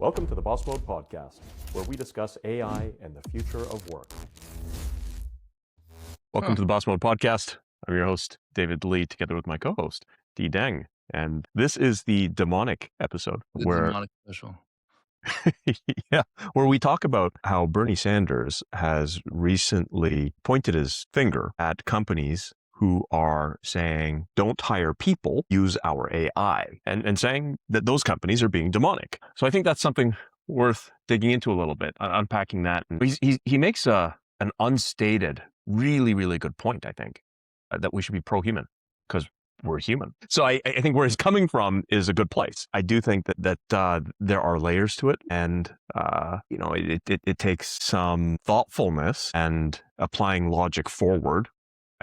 Welcome to the Boss Mode Podcast, where we discuss AI and the future of work. Welcome to the Boss Mode Podcast. I'm your host, David Lee, together with my co-host, Dee Deng. And this is the demonic episode. Demonic special. Yeah, where we talk about how Bernie Sanders has recently pointed his finger at companies who are saying, don't hire people, use our AI, and saying that those companies are being demonic. So I think that's something worth digging into a little bit, unpacking that. And he makes an unstated, really, really good point, I think, that we should be pro-human because we're human. So I think where he's coming from is a good place. I do think that there are layers to it, and it takes some thoughtfulness and applying logic forward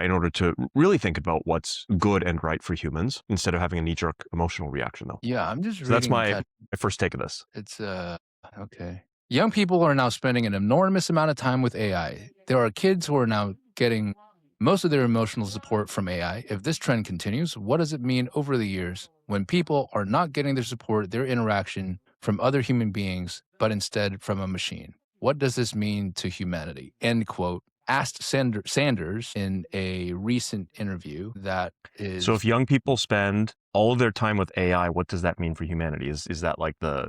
in order to really think about what's good and right for humans instead of having a knee-jerk emotional reaction, though. Yeah, I'm just So that's reading my first take of this. It's okay. Young people are now spending an enormous amount of time with AI. There are kids who are now getting most of their emotional support from AI. If this trend continues, what does it mean over the years when people are not getting their support, their interaction from other human beings, but instead from a machine? What does this mean to humanity? End quote. Asked Sanders in a recent interview that is... So if young people spend all of their time with AI, what does that mean for humanity? Is that like the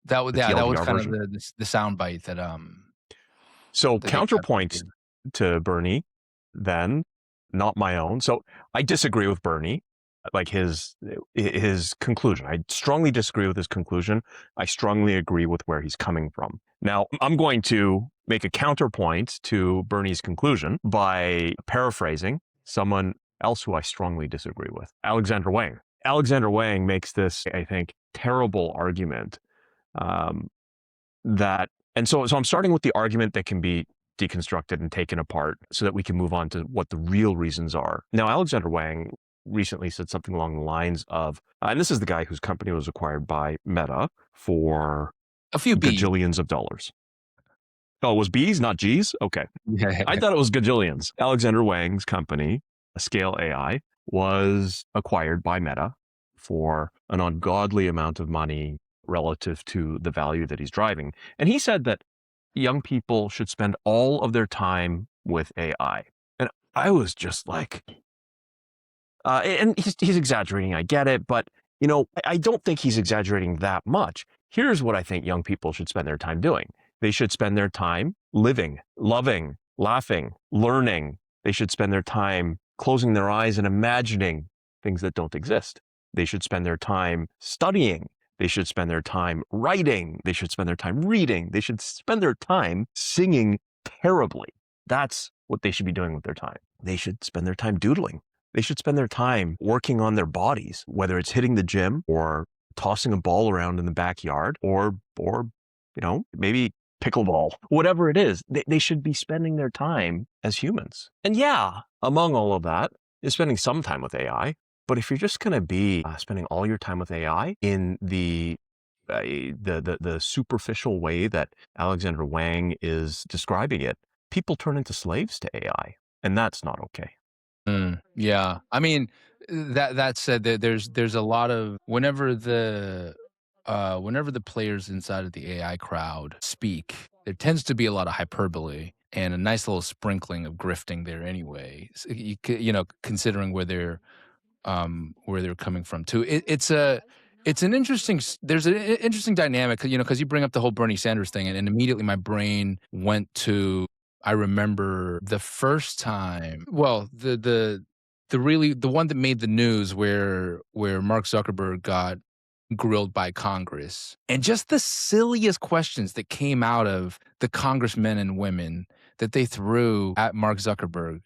that was TLDR kind version? of the soundbite that So that counterpoint to Bernie, then, not my own. So I disagree with Bernie, like his conclusion. I strongly disagree with his conclusion. I strongly agree with where he's coming from. Now, I'm going to make a counterpoint to Bernie's conclusion by paraphrasing someone else who I strongly disagree with, Alexander Wang. Alexander Wang makes this, I think, terrible argument so I'm starting with the argument that can be deconstructed and taken apart so that we can move on to what the real reasons are. Now, Alexander Wang recently said something along the lines of, and this is the guy whose company was acquired by Meta for a few gajillions of dollars. Oh, it was B's, not G's? Okay. Yeah. I thought it was gajillions. Alexander Wang's company, Scale AI, was acquired by Meta for an ungodly amount of money relative to the value that he's driving. And he said that young people should spend all of their time with AI. And I was just like, and he's exaggerating, I get it, but I don't think he's exaggerating that much. Here's what I think young people should spend their time doing. They should spend their time living, loving, laughing, learning. They should spend their time closing their eyes and imagining things that don't exist. They should spend their time studying. They should spend their time writing. They should spend their time reading. They should spend their time singing terribly. That's what they should be doing with their time. They should spend their time doodling. They should spend their time working on their bodies, whether it's hitting the gym or tossing a ball around in the backyard or maybe pickleball, whatever it is. They should be spending their time as humans. And yeah, among all of that is spending some time with AI. But if you're just going to be spending all your time with AI in the superficial way that Alexander Wang is describing it, people turn into slaves to AI, and that's not okay. Yeah, I mean, that said, there's a lot of whenever the players inside of the AI crowd speak, there tends to be a lot of hyperbole and a nice little sprinkling of grifting there anyway. So considering where they're coming from too. There's an interesting dynamic, because you bring up the whole Bernie Sanders thing, and immediately my brain went to, I remember the first time, well, the one that made the news where Mark Zuckerberg got grilled by Congress, and just the silliest questions that came out of the congressmen and women that they threw at Mark Zuckerberg.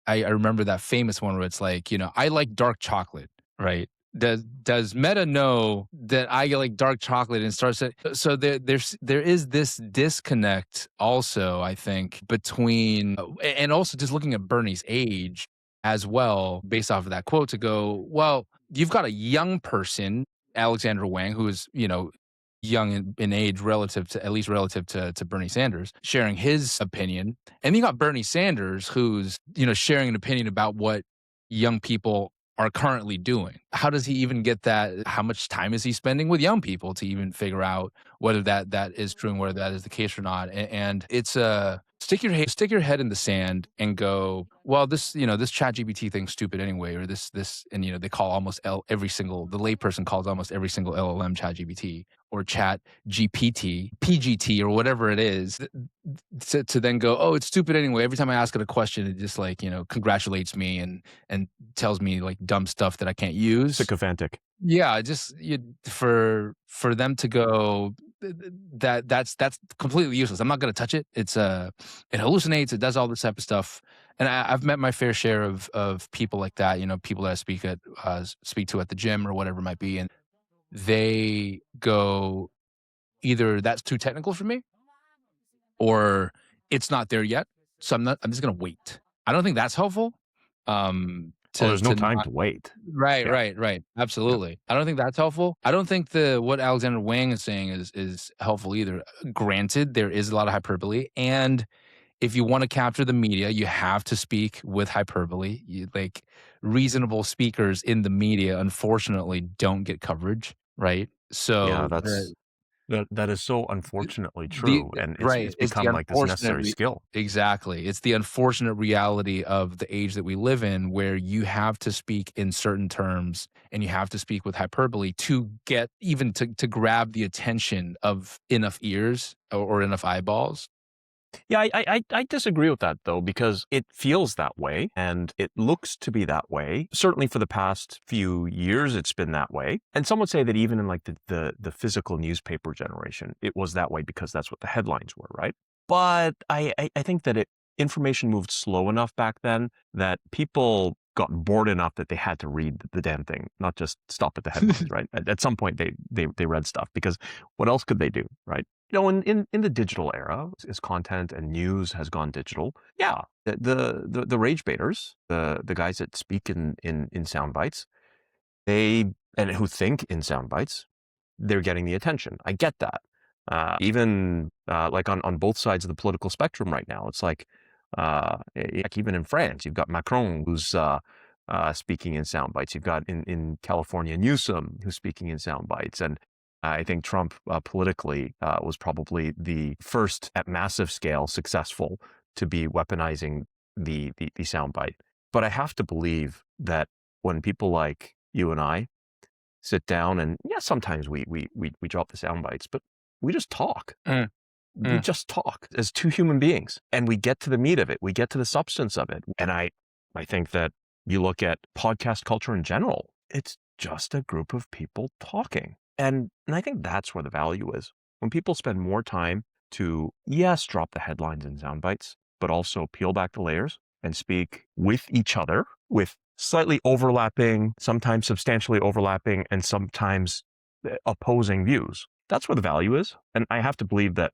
I remember that famous one where it's like, I like dark chocolate, right? Does Meta know that I like dark chocolate and starts to, so there is this disconnect also, I think, between, and also just looking at Bernie's age as well, based off of that quote, to go, well, you've got a young person, Alexander Wang, who is, young in age relative to Bernie Sanders, sharing his opinion. And you got Bernie Sanders, who's, sharing an opinion about what young people are currently doing. How does he even get that? How much time is he spending with young people to even figure out whether that is true and whether that is the case or not? And it's a stick your head in the sand and go, well, this ChatGPT thing's stupid anyway, or this, and they call almost every single, the layperson calls almost every single LLM ChatGPT or Chat GPT, PGT, or whatever it is, to then go, oh, it's stupid anyway. Every time I ask it a question, it just like, congratulates me and tells me like dumb stuff that I can't use. Sycophantic. Yeah, just for them to go, that's completely useless. I'm not gonna touch it. It hallucinates. It does all this type of stuff. And I've met my fair share of people like that. People that I speak to at the gym or whatever it might be, and they go, either that's too technical for me, or it's not there yet. So I'm just gonna wait. I don't think that's helpful. There's no time not to wait. Right, Yeah. right, right. Absolutely. I don't think that's helpful. I don't think what Alexander Wang is saying is helpful either. Granted, there is a lot of hyperbole, and if you want to capture the media, you have to speak with hyperbole. Like reasonable speakers in the media, unfortunately, don't get coverage, right? Yeah, So that is so unfortunately the true, and it's right, it's the become like this unfortunate necessary skill. exactly. It's the unfortunate reality of the age that we live in, where you have to speak in certain terms and you have to speak with hyperbole to get even to grab the attention of enough ears or enough eyeballs. Yeah, I disagree with that though, because it feels that way and it looks to be that way. Certainly for the past few years, it's been that way. And some would say that even in like the physical newspaper generation, it was that way because that's what the headlines were, right? But I think that information moved slow enough back then that people got bored enough that they had to read the damn thing, not just stop at the headlines, right? At some point, they read stuff, because what else could they do, right? In the digital era, as content and news has gone digital, yeah, the rage baiters, the guys that speak in sound bites, and who think in sound bites, they're getting the attention. I get that. Even like on both sides of the political spectrum right now, it's like even in France, you've got Macron who's speaking in sound bites. You've got in California Newsom who's speaking in sound bites, and I think Trump politically was probably the first at massive scale successful to be weaponizing the soundbite. But I have to believe that when people like you and I sit down, and yeah, sometimes we drop the sound bites, but we just talk. Mm, We mm. just talk as two human beings, and we get to the meat of it. We get to the substance of it. And I think that you look at podcast culture in general, it's just a group of people talking. And I think that's where the value is. When people spend more time to, yes, drop the headlines and sound bites, but also peel back the layers and speak with each other with slightly overlapping, sometimes substantially overlapping, and sometimes opposing views. That's where the value is. And I have to believe that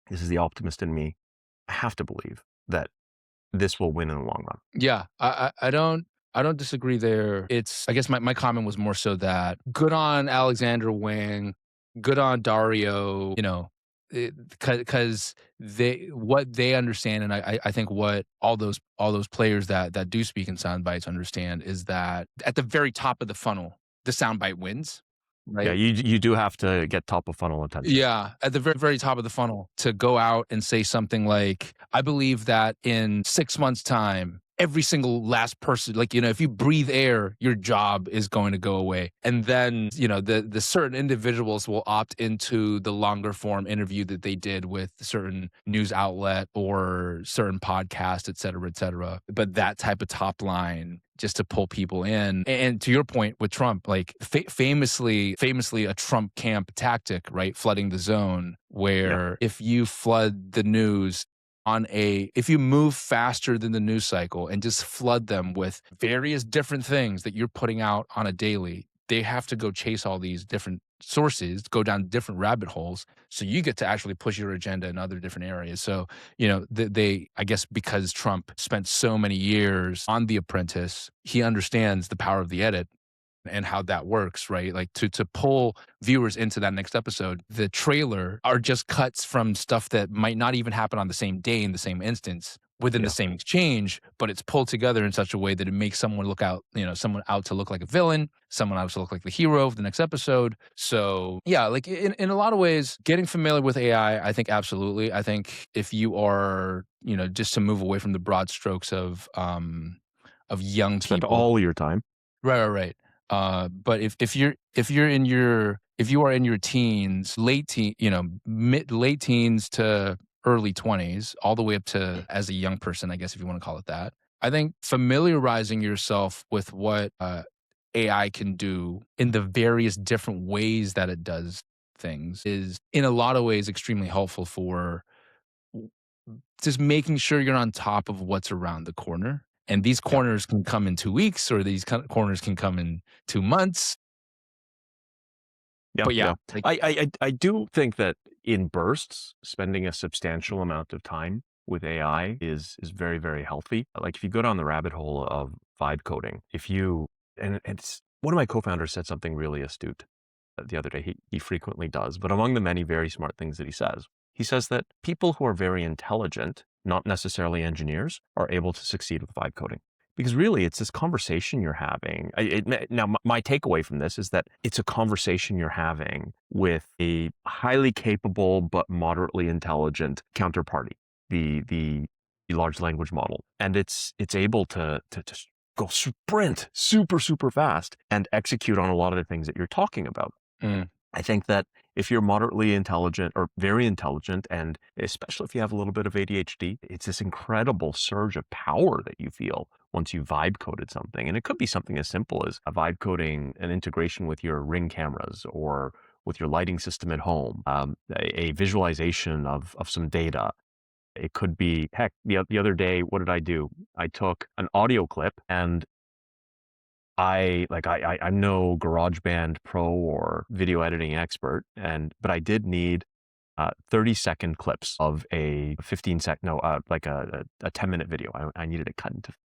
this is the optimist in me. I have to believe that this will win in the long run. Yeah, I don't disagree there. I guess my comment was more so that good on Alexander Wang, good on Dario, because what they understand, and I think what all those players that do speak in sound bites understand, is that at the very top of the funnel, the sound bite wins. Yeah, Right. you do have to get top of funnel attention. Yeah, at the very, very top of the funnel, to go out and say something like, I believe that in 6 months' time, every single last person, like, if you breathe air, your job is going to go away. And then, the certain individuals will opt into the longer form interview that they did with a certain news outlet or certain podcast, et cetera, et cetera. But that type of top line, just to pull people in. And to your point with Trump, like famously a Trump camp tactic, right? Flooding the zone, where if you flood the news if you move faster than the news cycle and just flood them with various different things that you're putting out on a daily, they have to go chase all these different sources, go down different rabbit holes. So you get to actually push your agenda in other different areas. So, I guess because Trump spent so many years on The Apprentice, he understands the power of the edit and how that works, right? Like to pull viewers into that next episode, the trailer are just cuts from stuff that might not even happen on the same day in the same instance, within the Yeah. same exchange, but it's pulled together in such a way that it makes someone look out, someone out to look like a villain, someone out to look like the hero of the next episode. So yeah, like in a lot of ways, getting familiar with AI, I think absolutely. I think if you are, just to move away from the broad strokes of young Spend people. all your time. Right, right, right. But if you are in your teens, late teens to early 20s, all the way up to as a young person, I guess if you want to call it that. I think familiarizing yourself with what AI can do in the various different ways that it does things is in a lot of ways extremely helpful for just making sure you're on top of what's around the corner. And these Yeah. corners can come in 2 weeks, or these corners can come in 2 months. Yeah, But yeah. yeah, like I do think that in bursts, spending a substantial amount of time with AI is very, very healthy. Like if you go down the rabbit hole of vibe coding, and it's one of my co-founders said something really astute the other day. He frequently does, but among the many very smart things that he says that people who are very intelligent, not necessarily engineers, are able to succeed with vibe coding. Because really, it's this conversation you're having. Now, my takeaway from this is that it's a conversation you're having with a highly capable but moderately intelligent counterparty, the large language model, and it's able to just go sprint super fast and execute on a lot of the things that you're talking about. mm, I think that if you're moderately intelligent or very intelligent, and especially if you have a little bit of ADHD, it's this incredible surge of power that you feel once you vibe coded something. And it could be something as simple as a vibe coding an integration with your Ring cameras or with your lighting system at home, a visualization of some data. It could be, heck, the other day, what did I do? I took an audio clip and I'm no GarageBand pro or video editing expert, but I did need 30-second clips of a 10-minute video. I needed it cut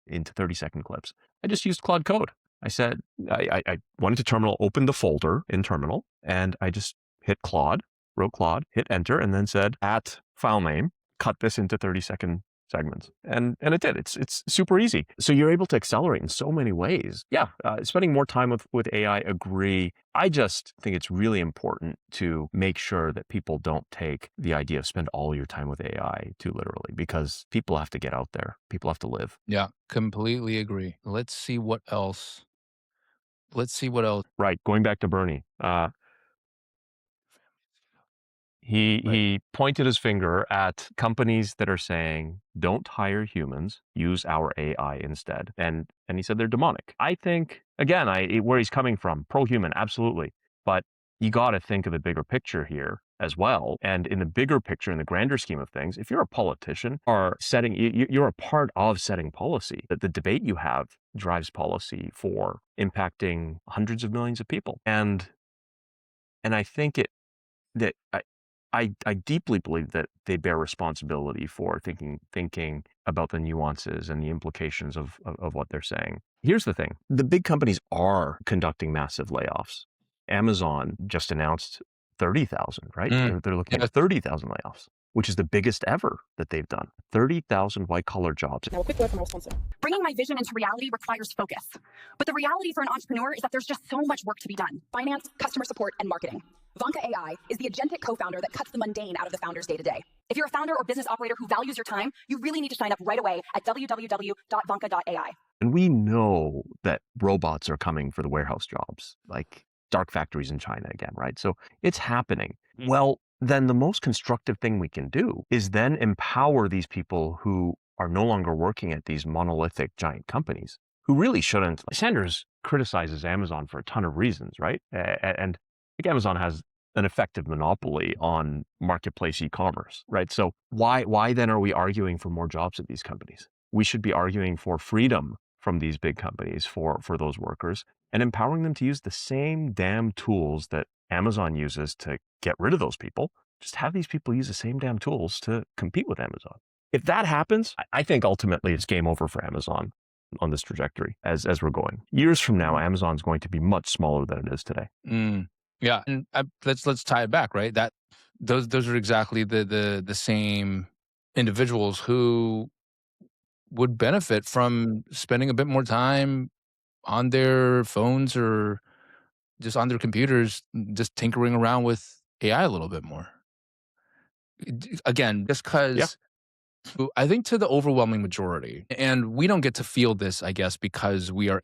into 30-second clips. I just used Claude Code. I said I went into Terminal, opened the folder in Terminal, and I just hit Claude, wrote Claude, hit enter, and then said at file name, cut this into 30-second segments, and it did. It's super easy. So you're able to accelerate in so many ways. Yeah, spending more time with AI. Agree. I just think it's really important to make sure that people don't take the idea of spend all your time with AI too literally, because people have to get out there. People have to live. yeah, completely agree. Let's see what else. Right. Going back to Bernie. Right. He pointed his finger at companies that are saying, don't hire humans, use our AI instead. And he said they're demonic. I think, again, where he's coming from, pro-human, absolutely. But you got to think of the bigger picture here as well. And in the bigger picture, in the grander scheme of things, if you're a politician or you're a part of setting policy, that the debate you have drives policy for impacting hundreds of millions of people. And I think that I deeply believe that they bear responsibility for thinking about the nuances and the implications of what they're saying. Here's the thing. The big companies are conducting massive layoffs. Amazon just announced 30,000, right? Mm, They're looking yes. at 30,000 layoffs, which is the biggest ever that they've done. 30,000 white-collar jobs. Now, a quick word from our sponsor. Bringing my vision into reality requires focus. But the reality for an entrepreneur is that there's just so much work to be done. Finance, customer support, and marketing. Vanka AI is the agentic co-founder that cuts the mundane out of the founder's day-to-day. If you're a founder or business operator who values your time, you really need to sign up right away at www.vanka.ai. And we know that robots are coming for the warehouse jobs, like dark factories in China again, right? So it's happening. Well, then the most constructive thing we can do is then empower these people who are no longer working at these monolithic giant companies who really shouldn't. Sanders criticizes Amazon for a ton of reasons, right? And I think Amazon has an effective monopoly on marketplace e-commerce, right? So why then are we arguing for more jobs at these companies? We should be arguing for freedom from these big companies for those workers and empowering them to use the same damn tools that Amazon uses to get rid of those people. Just have these people use the same damn tools to compete with Amazon. If that happens, I think ultimately it's game over for Amazon on this trajectory as we're going. Years from now, Amazon's going to be much smaller than it is today. Yeah, and let's tie it back, right? That those are exactly the same individuals who would benefit from spending a bit more time on their phones or just on their computers, just tinkering around with AI a little bit more. Again, just Yeah. because I think to the overwhelming majority, and we don't get to feel this, I guess, because we are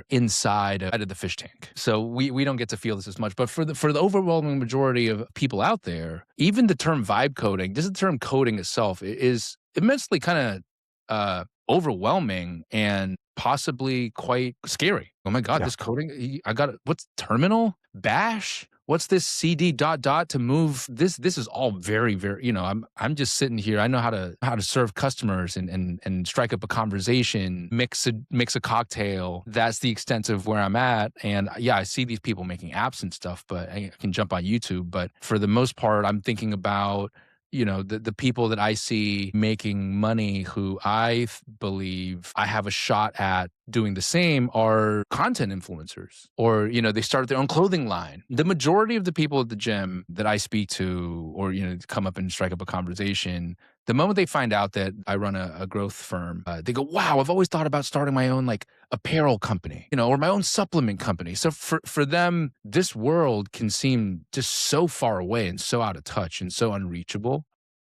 inside of the fish tank. So we don't get to feel this as much. But for the overwhelming majority of people out there, even the term vibe coding, just the term coding itself is immensely kind of overwhelming and possibly quite scary. Oh my God, Yeah. this coding, what's terminal? Bash? What's this CD ... to move this? This is all very, very, I'm just sitting here. I know how to serve customers and strike up a conversation, mix a cocktail. That's the extent of where I'm at. And yeah, I see these people making apps and stuff, but I can jump on YouTube. But for the most part, I'm thinking about the people that I see making money who I believe I have a shot at doing the same are content influencers, or, they start their own clothing line. The majority of the people at the gym that I speak to, or, come up and strike up a conversation, the moment they find out that I run a growth firm, they go, wow, I've always thought about starting my own apparel company, or my own supplement company. So for them, this world can seem just so far away and so out of touch and so unreachable.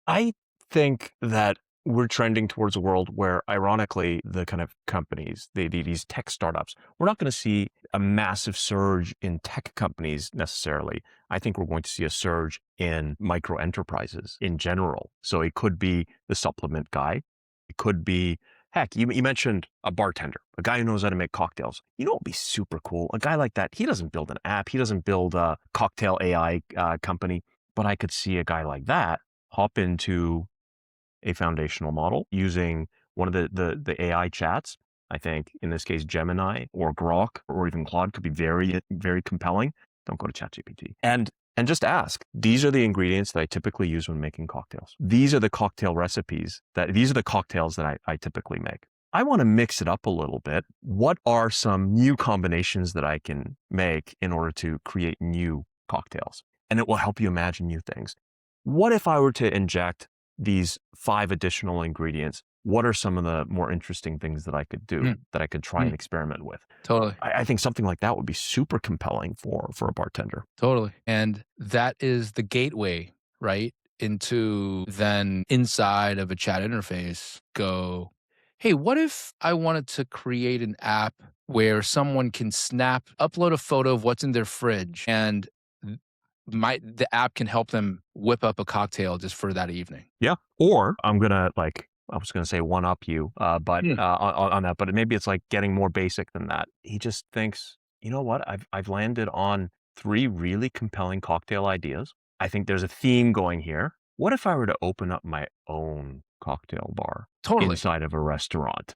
I think that we're trending towards a world where, ironically, the kind of companies, these tech startups, we're not going to see a massive surge in tech companies necessarily. I think we're going to see a surge in micro enterprises in general. So it could be the supplement guy. It could be, heck, you mentioned a bartender, a guy who knows how to make cocktails. What would be super cool? A guy like that, he doesn't build an app. He doesn't build a cocktail AI company. But I could see a guy like that hop into a foundational model using one of the AI chats. I think in this case, Gemini or Grok or even Claude could be very, very compelling. Don't go to ChatGPT. And just ask, these are the ingredients that I typically use when making cocktails. These are the cocktail recipes these are the cocktails that I typically make. I want to mix it up a little bit. What are some new combinations that I can make in order to create new cocktails? And it will help you imagine new things. What if I were to inject these 5 additional ingredients? What are some of the more interesting things that I could do, that I could try and experiment with? Totally. I think something like that would be super compelling for a bartender. Totally. And that is the gateway, right? Into then inside of a chat interface go, hey, what if I wanted to create an app where someone can upload a photo of what's in their fridge, and the app can help them whip up a cocktail just for that evening. Yeah. Or I'm going to I was going to say one up you, but on that, but maybe it's getting more basic than that. He just thinks, you know what? I've landed on 3 really compelling cocktail ideas. I think there's a theme going here. What if I were to open up my own cocktail bar inside of a restaurant?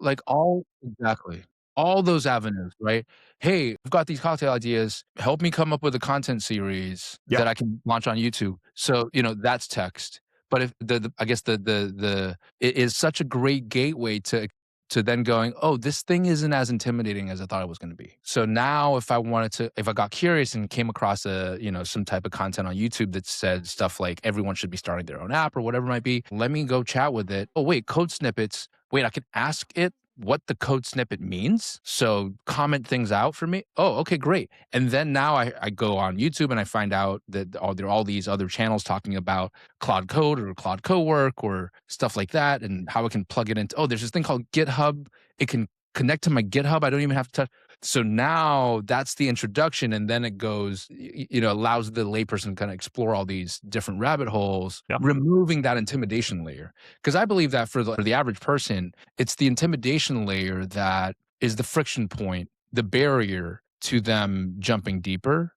Exactly. All those avenues, right? Hey, I've got these cocktail ideas. Help me come up with a content series that I can launch on YouTube. So, that's text. But if I guess it is such a great gateway to then going, oh, this thing isn't as intimidating as I thought it was going to be. So now if I got curious and came across some type of content on YouTube that said stuff like everyone should be starting their own app or whatever it might be, let me go chat with it. Oh, wait, code snippets. Wait, I can ask it what the code snippet means. So comment things out for me. Oh, okay, great. And then now I go on YouTube and I find out that there are all these other channels talking about Cloud Code or Cloud Cowork or stuff like that, and how I can plug it into, there's this thing called GitHub. It can connect to my GitHub. I don't even have to touch. So now that's the introduction. And then it goes, allows the layperson to kind of explore all these different rabbit holes, removing that intimidation layer. Because I believe that for the average person, it's the intimidation layer that is the friction point, the barrier to them jumping deeper.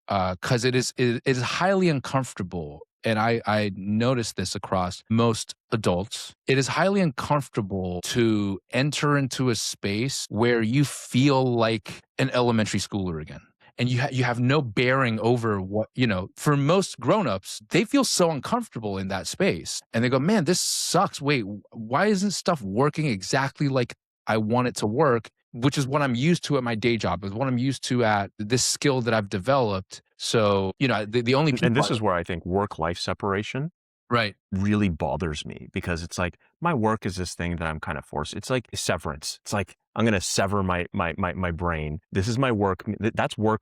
Because it is highly uncomfortable. And I noticed this across most adults. It is highly uncomfortable to enter into a space where you feel like an elementary schooler again. And you have no bearing over what, for most grownups, they feel so uncomfortable in that space. And they go, man, this sucks. Wait, why isn't stuff working exactly like I want it to work? Which is what I'm used to at my day job, is what I'm used to at this skill that I've developed. So, the only people... And this is where I think work-life separation Right. really bothers me, because it's like my work is this thing that I'm kind of forced. It's like severance. It's like I'm going to sever my brain. This is my work. That's work,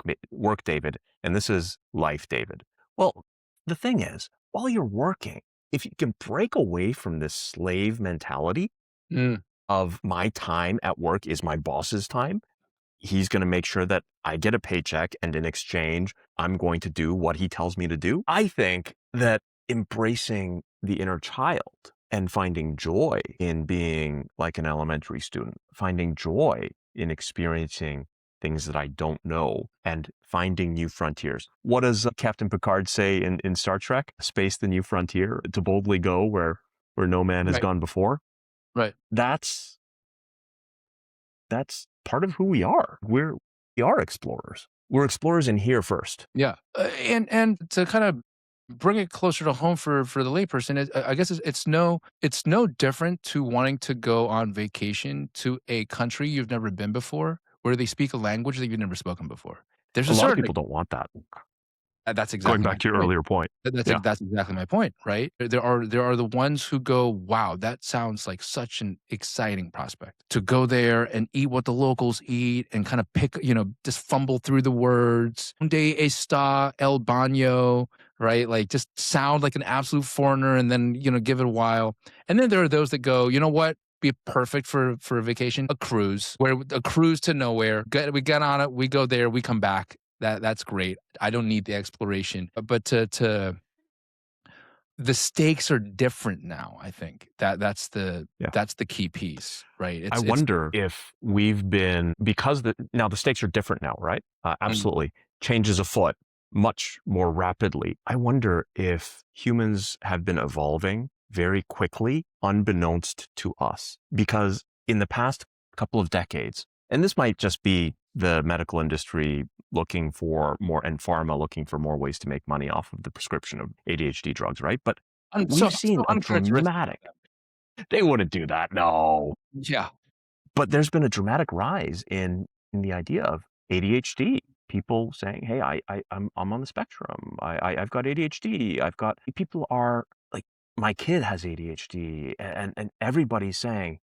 David, and this is life, David. Well, the thing is, while you're working, if you can break away from this slave mentality Mm. of my time at work is my boss's time, he's going to make sure that I get a paycheck, and in exchange, I'm going to do what he tells me to do. I think that embracing the inner child and finding joy in being like an elementary student, finding joy in experiencing things that I don't know and finding new frontiers. What does Captain Picard say in Star Trek? Space, the new frontier, to boldly go where no man has Right. gone before. Right. That's part of who we are. We are explorers. We're explorers in here first. Yeah. And to kind of bring it closer to home for the layperson, I guess it's no different to wanting to go on vacation to a country you've never been before, where they speak a language that you've never spoken before. There's A lot of certain people don't want that. that's Going exactly back my to your point. earlier point. Yeah. That's exactly my point, right? There are the ones who go, wow, that sounds like such an exciting prospect to go there and eat what the locals eat and kind of pick, just fumble through the words. Donde está el baño, right? Like just sound like an absolute foreigner and then, give it a while. And then there are those that go, you know what? Be perfect for a vacation, a cruise to nowhere. We get on it, we go there, we come back. That's great. I don't need the exploration, but to the stakes are different now. I think that's the key piece, right? I wonder if we've been, because now the stakes are different now, right? Absolutely. Change is afoot much more rapidly. I wonder if humans have been evolving very quickly, unbeknownst to us, because in the past couple of decades, and this might just be the medical industry looking for more, and pharma looking for more ways to make money off of the prescription of ADHD drugs, right? But we've seen a dramatic, they wouldn't do that, no. Yeah. But there's been a dramatic rise in the idea of ADHD. People saying, "Hey, I'm on the spectrum. I've got ADHD. People are like, my kid has ADHD," and everybody's saying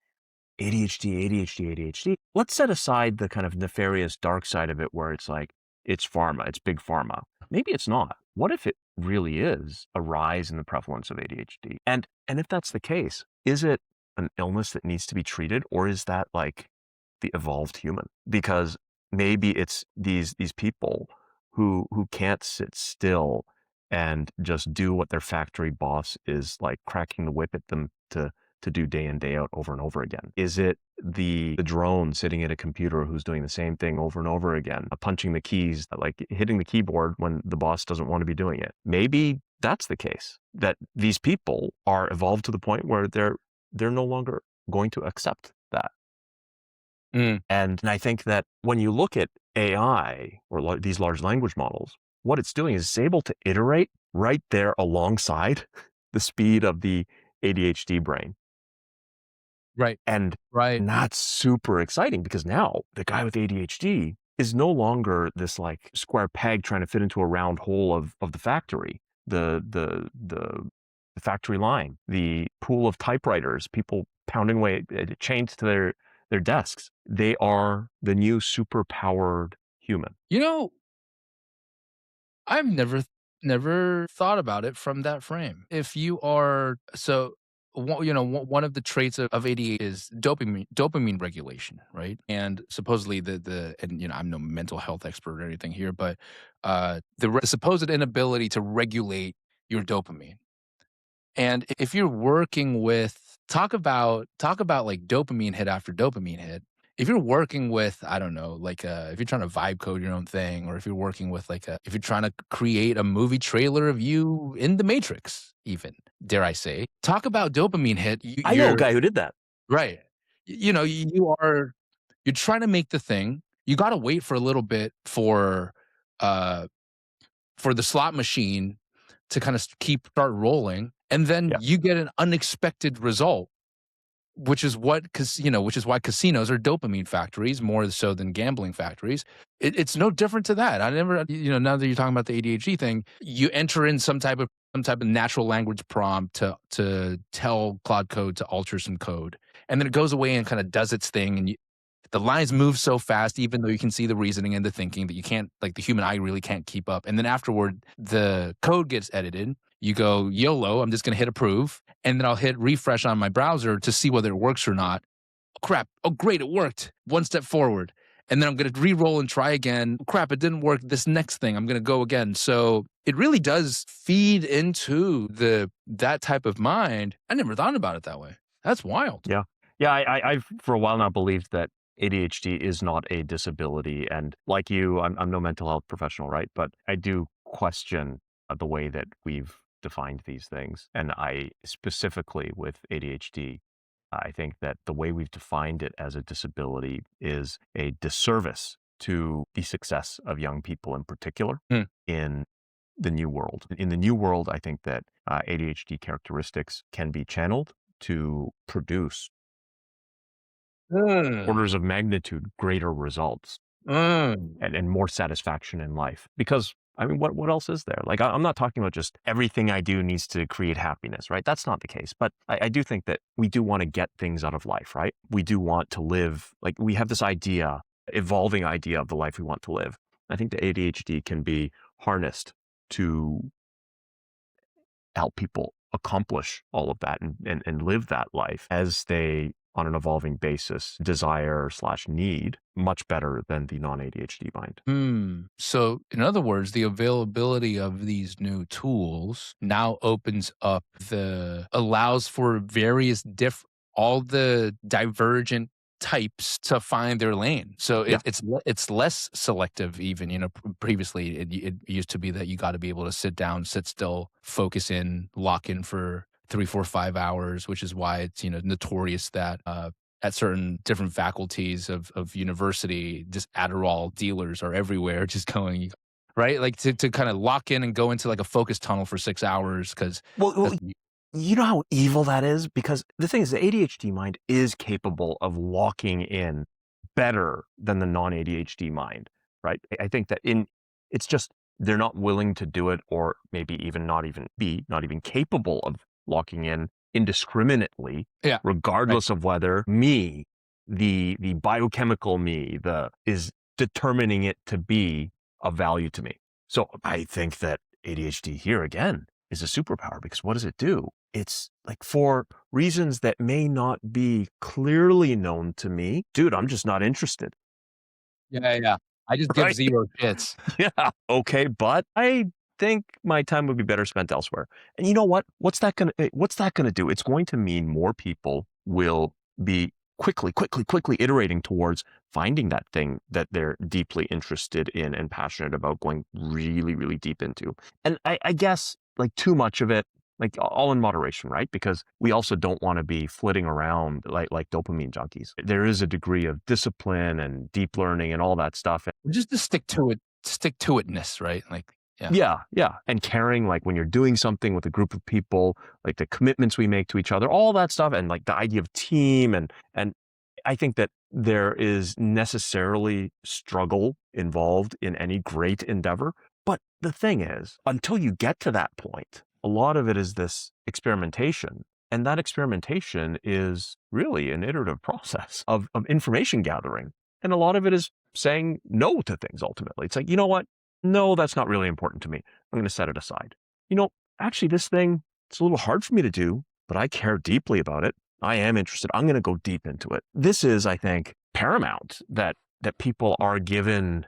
ADHD, ADHD, ADHD. Let's set aside the kind of nefarious dark side of it, where it's like it's pharma, it's big pharma. Maybe it's not. What if it really is a rise in the prevalence of ADHD? And if that's the case, is it an illness that needs to be treated, or is that like the evolved human? Because maybe it's these people who can't sit still and just do what their factory boss is like cracking the whip at them to do day in, day out, over and over again. Is it the drone sitting at a computer who's doing the same thing over and over again, punching the keys, like hitting the keyboard when the boss doesn't want to be doing it? Maybe that's the case, that these people are evolved to the point where they're no longer going to accept that. And I think that when you look at AI or these large language models, what it's doing is it's able to iterate right there alongside the speed of the ADHD brain. Right. And Right. that's super exciting, because now the guy with ADHD is no longer this like square peg trying to fit into a round hole of the factory, the factory line, the pool of typewriters, people pounding away, chained to their desks. They are the new superpowered human. I've never thought about it from that frame. If you are one of the traits of ADHD is dopamine regulation, right? And supposedly I'm no mental health expert or anything here, but the supposed inability to regulate your dopamine. And if you're working with talk about like dopamine hit after dopamine hit. If you're working with, I don't know, like if you're trying to vibe code your own thing, or if you're working with if you're trying to create a movie trailer of you in the Matrix, even, dare I say, talk about dopamine hit. I know a guy who did that. Right. You're trying to make the thing. You got to wait for a little bit for the slot machine to kind of start rolling. And then you get an unexpected result which is why casinos are dopamine factories more so than gambling factories. It's no different to that. I never, now that you're talking about the ADHD thing, you enter in some type of natural language prompt to tell Claude Code to alter some code, and then it goes away and kind of does its thing, and the lines move so fast, even though you can see the reasoning and the thinking, that you can't, like, the human eye really can't keep up. And then afterward, the code gets edited. You go, YOLO, I'm just going to hit approve. And then I'll hit refresh on my browser to see whether it works or not. Oh, crap. Oh, great. It worked. One step forward. And then I'm going to re-roll and try again. Crap, it didn't work. This next thing, I'm going to go again. So it really does feed into that type of mind. I never thought about it that way. That's wild. Yeah. Yeah. I've for a while now believed that ADHD is not a disability. And like you, I'm no mental health professional, right? But I do question the way that we've defined these things. And I specifically with ADHD, I think that the way we've defined it as a disability is a disservice to the success of young people in particular in the new world. In the new world, I think that ADHD characteristics can be channeled to produce orders of magnitude greater results and more satisfaction in life. Because I mean, what else is there? Like, I'm not talking about just everything I do needs to create happiness, right? That's not the case. But I do think that we do want to get things out of life, right? We do want to live, like, we have this evolving idea of the life we want to live. I think the ADHD can be harnessed to help people accomplish all of that and live that life as they, on an evolving basis, desire/need much better than the non-ADHD mind. So, in other words, the availability of these new tools now allows for all the divergent types to find their lane. So it's less selective even, previously it used to be that you got to be able to sit down, sit still, focus in, lock in for 3, 4, 5 hours, which is why it's, notorious that at certain different faculties of university, just Adderall dealers are everywhere, just going, right? Like to kind of lock in and go into like a focus tunnel for 6 hours because Well, you know how evil that is? Because the thing is, the ADHD mind is capable of locking in better than the non-ADHD mind, right? I think that it's just they're not willing to do it, or maybe even not even capable of locking in indiscriminately, regardless of whether the biochemical me, is determining it to be of value to me. So I think that ADHD here again is a superpower, because what does it do? It's like, for reasons that may not be clearly known to me, dude, I'm just not interested. Yeah. I just give zero shits. Yeah. Okay. But I think my time would be better spent elsewhere. And you know what? What's that going to do? It's going to mean more people will be quickly iterating towards finding that thing that they're deeply interested in and passionate about, going really, really deep into. And I guess, like, too much of it, like, all in moderation, right? Because we also don't want to be flitting around like dopamine junkies. There is a degree of discipline and deep learning and all that stuff. Just to stick to itness, right? Like, yeah. And caring, like, when you're doing something with a group of people, like the commitments we make to each other, all that stuff, and like the idea of team, and I think that there is necessarily struggle involved in any great endeavor. But the thing is, until you get to that point, a lot of it is this experimentation. And that experimentation is really an iterative process of information gathering. And a lot of it is saying no to things ultimately. It's like, you know what? No, that's not really important to me. I'm going to set it aside. Actually, this thing, it's a little hard for me to do, but I care deeply about it. I am interested. I'm going to go deep into it. This is, I think, paramount, that people are given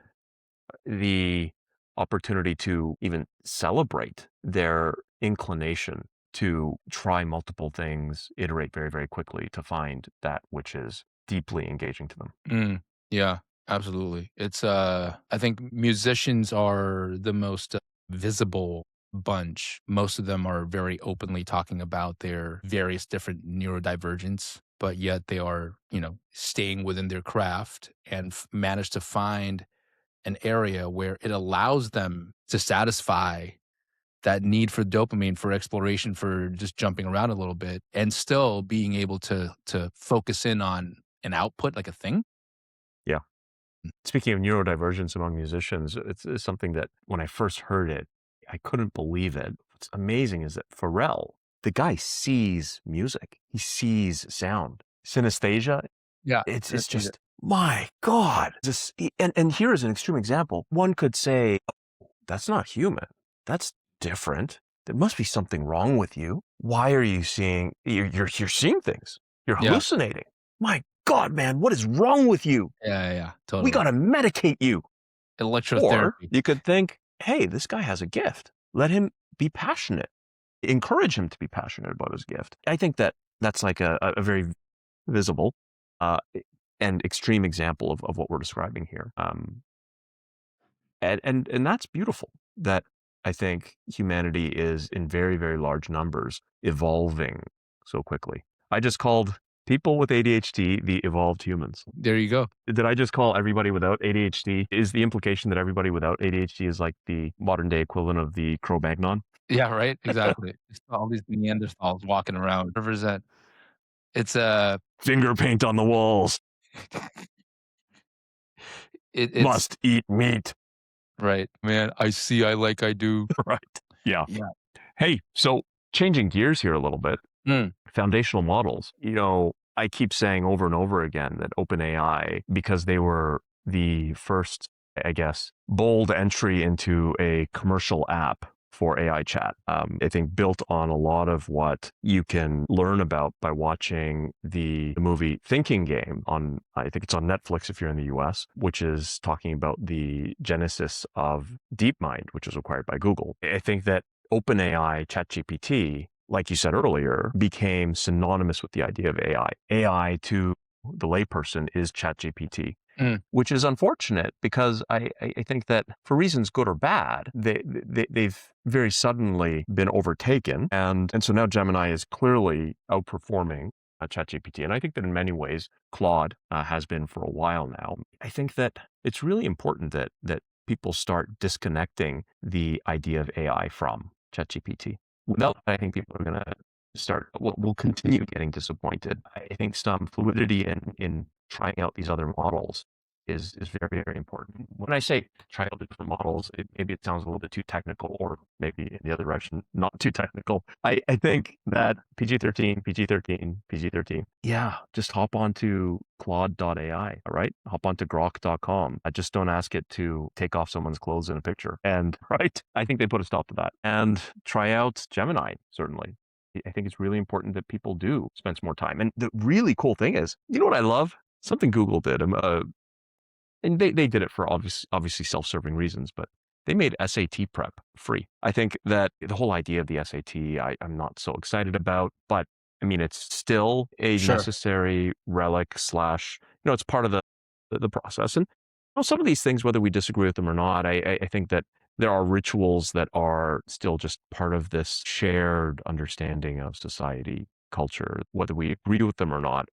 the opportunity to even celebrate their inclination to try multiple things, iterate very, very quickly to find that which is deeply engaging to them. Yeah, absolutely. It's I think musicians are the most visible bunch. Most of them are very openly talking about their various different neurodivergence, but yet they are, staying within their craft and manage to find an area where it allows them to satisfy that need for dopamine, for exploration, for just jumping around a little bit, and still being able to focus in on an output, like a thing. Yeah. Speaking of neurodivergence among musicians, it's something that when I first heard it, I couldn't believe it. What's amazing is that Pharrell, the guy sees music. He sees sound. Synesthesia, Yeah. it's just, my God. And here is an extreme example. One could say, "Oh, that's not human. That's different. There must be something wrong with you. Why are you seeing, you're seeing things. You're Yeah. hallucinating. My God, man, what is wrong with you? Yeah. Totally. We got to medicate you." Electrotherapy. Or you could think, hey, this guy has a gift. Let him be passionate. Encourage him to be passionate about his gift. I think that that's like a very visible and extreme example of what we're describing here. And that's beautiful, that I think humanity is in very, very large numbers evolving so quickly. I just called people with ADHD the evolved humans. There you go. Did I just call everybody without ADHD? Is the implication that everybody without ADHD is like the modern day equivalent of the Cro-Magnon? Yeah, right? Exactly. Just all these Neanderthals walking around. Represent. It's a Finger paint on the walls. it's Must eat meat. right. Man, I see, I like, I do. Right. Yeah. Yeah. Hey, so changing gears here a little bit. Mm. Foundational models. I keep saying over and over again that OpenAI, because they were the first, I guess, bold entry into a commercial app for AI chat, I think built on a lot of what you can learn about by watching the movie Thinking Game I think it's on Netflix if you're in the US, which is talking about the genesis of DeepMind, which was acquired by Google. I think that OpenAI, ChatGPT, like you said earlier, became synonymous with the idea of AI. AI to the layperson is ChatGPT. Which is unfortunate because I think that for reasons good or bad, they've very suddenly been overtaken. And so now Gemini is clearly outperforming ChatGPT. And I think that in many ways, Claude has been for a while now. I think that it's really important that people start disconnecting the idea of AI from ChatGPT. Without that, I think people are going to will continue getting disappointed. I think some fluidity in trying out these other models is very, very important. When I say try out different models, maybe it sounds a little bit too technical, or maybe in the other direction, not too technical. I think that PG-13, PG-13, yeah, just hop onto Claude.ai, all right? Hop onto Grok.com. I just don't ask it to take off someone's clothes in a picture. And, right, I think they put a stop to that. And try out Gemini, certainly. I think it's really important that people do spend some more time. And the really cool thing is, you know what I love? Something Google did. And they did it for obviously self-serving reasons, but they made SAT prep free. I think that the whole idea of the SAT, I'm not so excited about, but I mean, it's still a necessary relic / it's part of the process. And some of these things, whether we disagree with them or not, I think that there are rituals that are still just part of this shared understanding of society, culture. Whether we agree with them or not,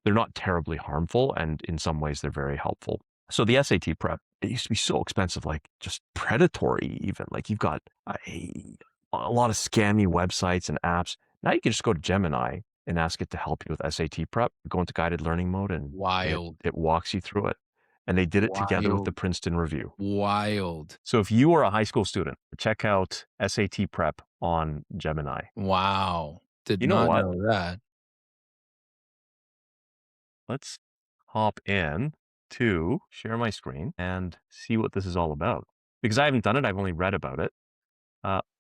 they're not terribly harmful, and in some ways they're very helpful. So the SAT prep, it used to be so expensive, like just predatory even. Like you've got a lot of scammy websites and apps. Now you can just go to Gemini and ask it to help you with SAT prep, go into guided learning mode, and Wild. it walks you through it. And they did it together with the Princeton Review. Wild. So if you are a high school student, check out SAT prep on Gemini. Wow. Did You know not what? know that. Let's hop in to share my screen and see what this is all about. Because I haven't done it, I've only read about it.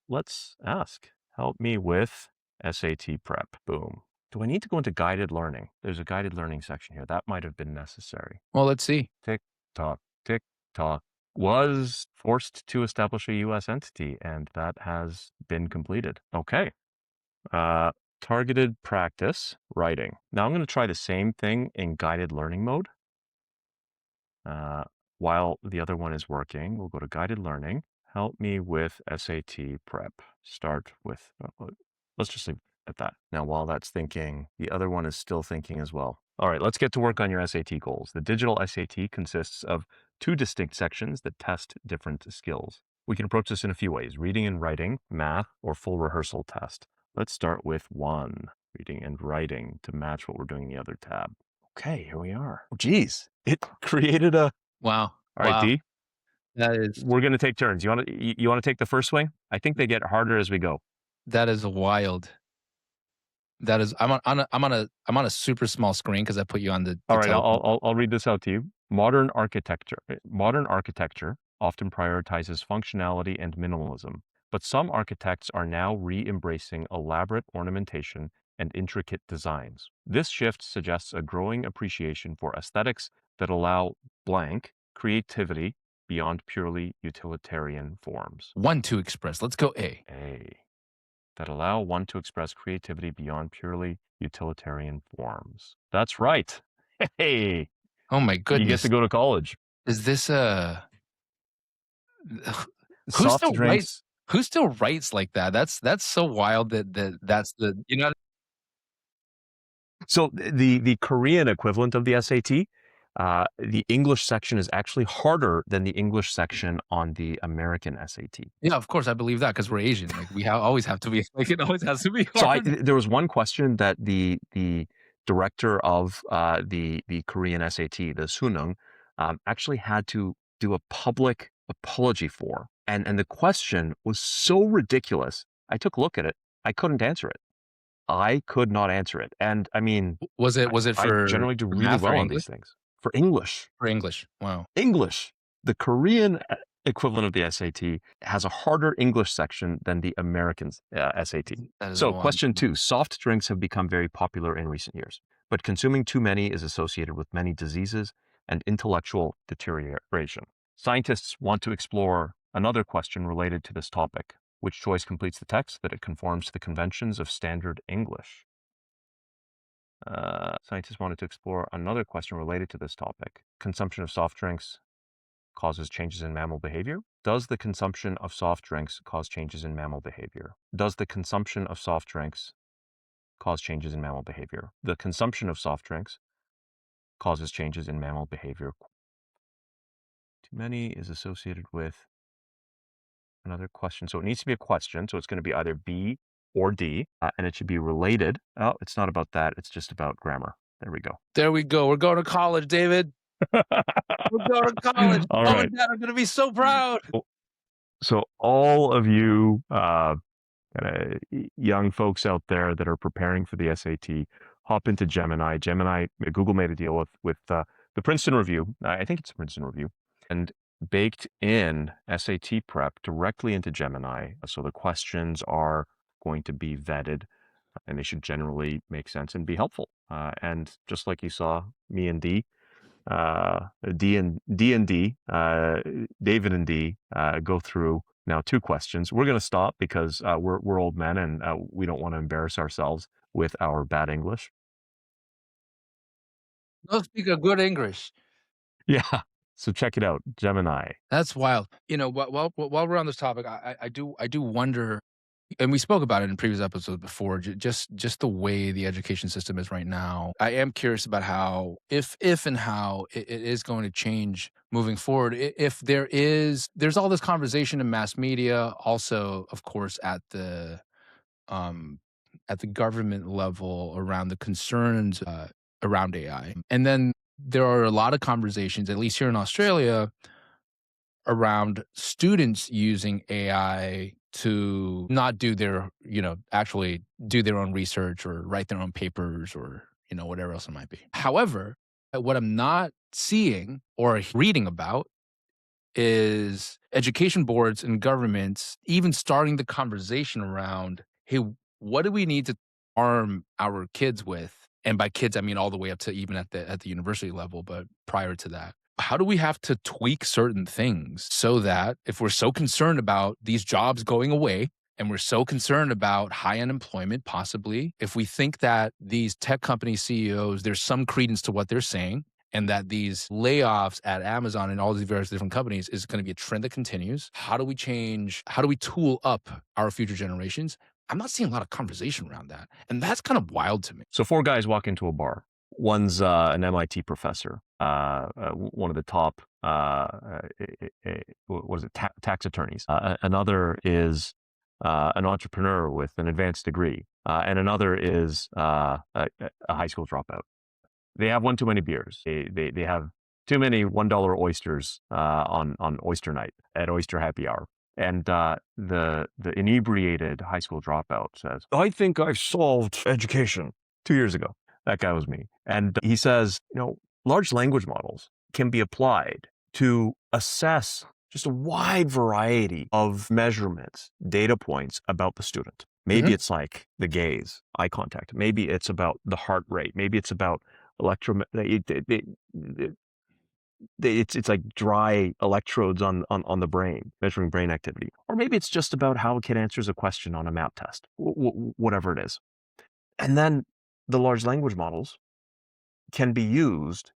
Let's ask, help me with SAT prep. Boom. Do I need to go into guided learning? There's a guided learning section here. That might have been necessary. Well, let's see. Tick tock, tick tock. Was forced to establish a U.S. entity, and that has been completed. Okay. Targeted practice, writing. Now I'm going to try the same thing in guided learning mode. While the other one is working, we'll go to guided learning. Help me with SAT prep. Start with, let's just leave it at that. Now, while that's thinking, the other one is still thinking as well. All right, let's get to work on your SAT goals. The digital SAT consists of 2 distinct sections that test different skills. We can approach this in a few ways: reading and writing, math, or full rehearsal test. Let's start with 1, reading and writing, to match what we're doing in the other tab. Okay, here we are. Oh, geez, it created a... Wow. All right, Wow. D, That is we're going to take turns. You want to take the first swing? I think they get harder as we go. wild. That is I'm on a super small screen because I put you on the All right, telephone. I'll read this out to you. Modern architecture often prioritizes functionality and minimalism, but some architects are now re-embracing elaborate ornamentation and intricate designs. This shift suggests a growing appreciation for aesthetics that allow blank creativity beyond purely utilitarian forms. One to express. Let's go A. That allow one to express creativity beyond purely utilitarian forms. That's right. Hey, Oh my you get goodness. to go to college. Is this who Soft still drinks. who still writes like that? That's so wild that's the So the Korean equivalent of the SAT, the English section is actually harder than the English section on the American SAT. Yeah, of course I believe that because we're Asian. Like we always have to be like it always has to be So hard. there was one question that the director of the Korean SAT, the Sunung, actually had to do a public apology for, and the question was so ridiculous. I took a look at it. I couldn't answer it. I could not answer it. And I mean, Was it I for generally do really math or well on English? these things. For English. For English. Wow. English. The Korean equivalent of the SAT has a harder English section than the American SAT. That is So wild. question 2, soft drinks have become very popular in recent years, but consuming too many is associated with many diseases and intellectual deterioration. Scientists want to explore another question related to this topic. Which choice completes the text that it conforms to the conventions of standard English? Scientists wanted to explore another question related to this topic. Consumption of soft drinks causes changes in mammal behavior? Does the consumption of soft drinks cause changes in mammal behavior? Does the consumption of soft drinks cause changes in mammal behavior? The consumption of soft drinks causes changes in mammal behavior. Too many is associated with another question. So it needs to be a question. So it's going to be either B or D, and it should be related. Oh, it's not about that. It's just about grammar. There we go. There we go. We're going to college, David. We're going to college. All Mom right. and Dad are going to be so proud. So all of you young folks out there that are preparing for the SAT, hop into Gemini. Google made a deal with the Princeton Review. I think it's the Princeton Review, and baked in SAT prep directly into Gemini. So the questions are going to be vetted, and they should generally make sense and be helpful. And just like you saw me and D, David and D go through now 2 questions. We're going to stop because we're old men and we don't want to embarrass ourselves with our bad English. Don't speak a good English. Yeah. So check it out, Gemini. That's wild. You know, while we're on this topic, I do wonder, and we spoke about it in previous episodes before, just the way the education system is right now. I am curious about how, if and how it is going to change moving forward. If there's all this conversation in mass media, also, of course, at the government level around the concerns around AI. And then there are a lot of conversations, at least here in Australia, around students using AI to not do their, actually do their own research or write their own papers or, whatever else it might be. However, what I'm not seeing or reading about is education boards and governments even starting the conversation around, hey, what do we need to arm our kids with? And by kids, I mean all the way up to even at the university level, but prior to that. How do we have to tweak certain things so that if we're so concerned about these jobs going away and we're so concerned about high unemployment, possibly, if we think that these tech company CEOs, there's some credence to what they're saying, and that these layoffs at Amazon and all these various different companies is going to be a trend that continues, how do we tool up our future generations? I'm not seeing a lot of conversation around that. And that's kind of wild to me. So 4 guys walk into a bar. One's an MIT professor, one of the top what is it, tax attorneys. Another is an entrepreneur with an advanced degree, and another is a high school dropout. They have one too many beers. They have too many $1 oysters on oyster night at oyster happy hour. And the inebriated high school dropout says, "I think I've solved education." 2 years ago, that guy was me. And he says, large language models can be applied to assess just a wide variety of measurements, data points about the student. Maybe it's like the gaze, eye contact. Maybe it's about the heart rate. Maybe it's about it's like dry electrodes on the brain, measuring brain activity. Or maybe it's just about how a kid answers a question on a math test, whatever it is. And then the large language models can be used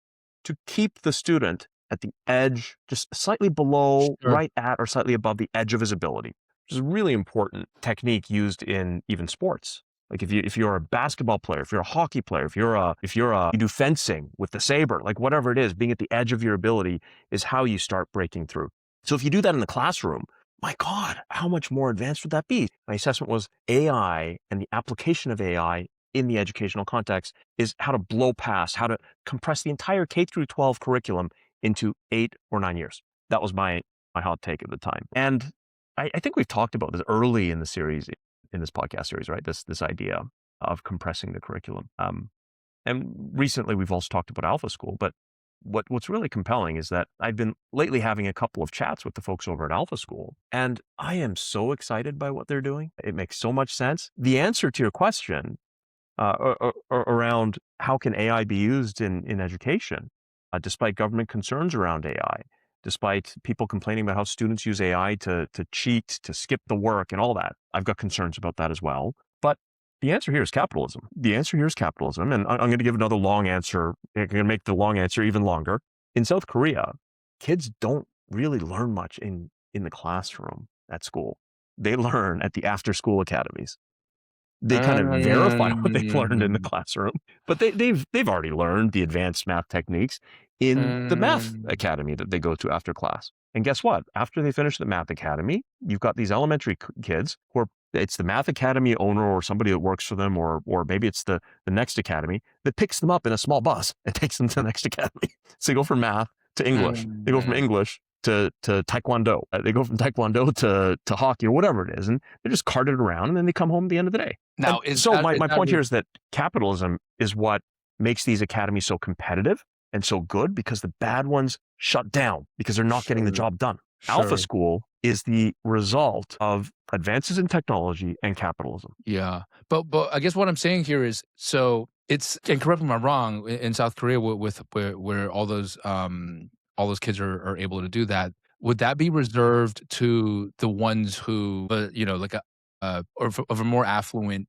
to keep the student at the edge, just slightly below, right at, or slightly above the edge of his ability, which is a really important technique used in even sports. Like if you're a basketball player, if you're a hockey player, you do fencing with the saber, like whatever it is, being at the edge of your ability is how you start breaking through. So if you do that in the classroom, my God, how much more advanced would that be? My assessment was AI and the application of AI in the educational context is how to blow past, how to compress the entire K through 12 curriculum into 8 or 9 years. That was my hot take at the time. And I think we've talked about this early in the series, in this podcast series, right? This idea of compressing the curriculum. And recently we've also talked about Alpha School, but what's really compelling is that I've been lately having a couple of chats with the folks over at Alpha School, and I am so excited by what they're doing. It makes so much sense. The answer to your question around how can AI be used in education, despite government concerns around AI, despite people complaining about how students use AI to cheat, to skip the work and all that. I've got concerns about that as well. But the answer here is capitalism. The answer here is capitalism. And I'm going to give another long answer. I'm going to make the long answer even longer. In South Korea, kids don't really learn much in the classroom at school. They learn at the after-school academies. They kind of verify what they've learned in the classroom, but they've already learned the advanced math techniques in the math academy that they go to after class. And guess what? After they finish the math academy, you've got these elementary kids who are, it's the math academy owner or somebody that works for them, or maybe it's the next academy that picks them up in a small bus and takes them to the next academy. So they go from math to English. They go from English to Taekwondo. They go from Taekwondo to hockey or whatever it is. And they're just carted around and then they come home at the end of the day. Now, my point here is that capitalism is what makes these academies so competitive and so good, because the bad ones shut down because they're not getting the job done. Alpha School is the result of advances in technology and capitalism. Yeah. But I guess what I'm saying here is, so it's, and correct me if I'm wrong, in South Korea where all those kids are able to do that, would that be reserved to the ones who, like of a more affluent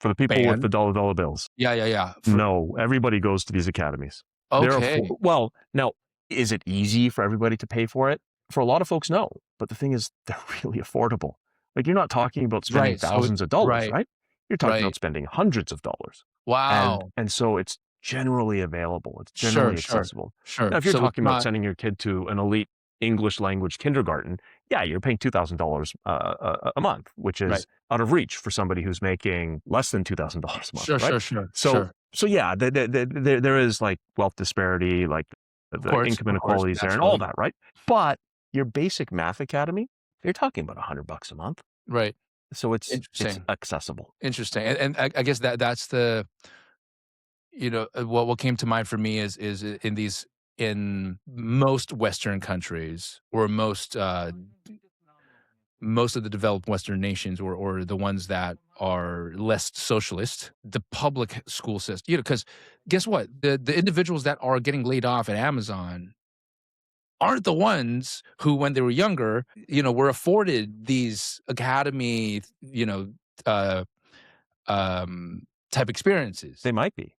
for the people band with the dollar bills? Yeah. No, everybody goes to these academies. Okay. Well, now, is it easy for everybody to pay for it? For a lot of folks, no. But the thing is, they're really affordable. Like, you're not talking about spending thousands of dollars, right? You're talking about spending hundreds of dollars. Wow. And so it's generally available. It's generally accessible. Sure. Now, if you're talking about sending your kid to an elite English language kindergarten, yeah, you're paying $2,000 a month, which is out of reach for somebody who's making less than $2,000 a month. Right? So yeah, there is like wealth disparity, like the income inequalities there and all that, right? But your basic math academy, you're talking about $100 a month. Right. So it's accessible. Interesting. And I guess that's the, what came to mind for me is in most Western countries, or most of the developed Western nations, or the ones that are less socialist, the public school system, because guess what? The individuals that are getting laid off at Amazon aren't the ones who, when they were younger, were afforded these academy, type experiences. They might be.